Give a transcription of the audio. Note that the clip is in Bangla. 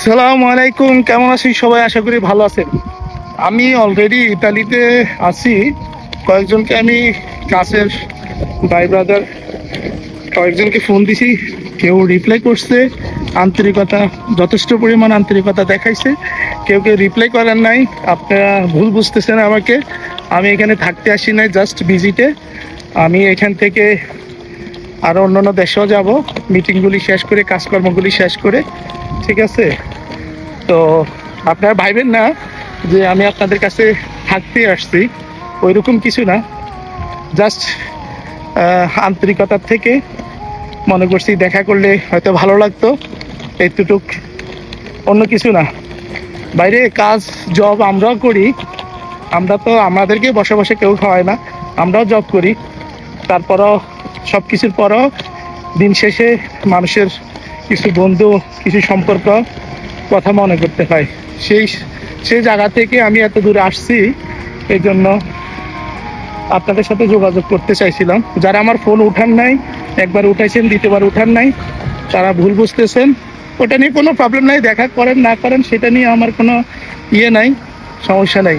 আসসালামু আলাইকুম, কেমন আছেন সবাই? আশা করি ভালো আছেন। আমি অলরেডি ইতালিতে আছি। কয়েকজনকে আমি কাছের ভাই ব্রাদার কয়েকজনকে ফোন দিছি, কেউ রিপ্লাই করছে, আন্তরিকতা যথেষ্ট পরিমাণ আন্তরিকতা দেখাইছে। কেউ কেউ রিপ্লাই করেন নাই। আপনারা ভুল বুঝতেছেন আমাকে। আমি এখানে থাকতে আসি নাই, জাস্ট ভিজিটে। আমি এখান থেকে আরও অন্যান্য দেশেও যাব, মিটিংগুলি শেষ করে, কাজকর্মগুলি শেষ করে। ঠিক আছে? তো আপনারা ভাইবেন না যে আমি আপনাদের কাছে থাকতে আসছি, ওইরকম কিছু না। জাস্ট আন্তরিকতার থেকে মনে করছি দেখা করলে হয়তো ভালো লাগতো, এতটুক, অন্য কিছু না। বাইরে কাজ জব আমরাও করি, আমরা তো আমাদেরকে বসে বসে কেউ খাওয়ায় না, আমরাও জব করি। তারপরও সব কিছুর পরও দিন শেষে মানুষের কিছু বন্ধু, কিছু সম্পর্ক কথা মনে করতে হয়। সেই সেই জায়গা থেকে আমি এত দূরে আসছি, এই জন্য আপনাদের সাথে যোগাযোগ করতে চাইছিলাম। যারা আমার ফোন উঠান নাই, একবার উঠাইছেন, দ্বিতীয়বার উঠান নাই, তারা ভুল বুঝতেছেন। ওটা নিয়ে কোনো প্রবলেম নাই, দেখা করেন না করেন সেটা নিয়ে আমার কোনো ইয়ে নাই, সমস্যা নাই।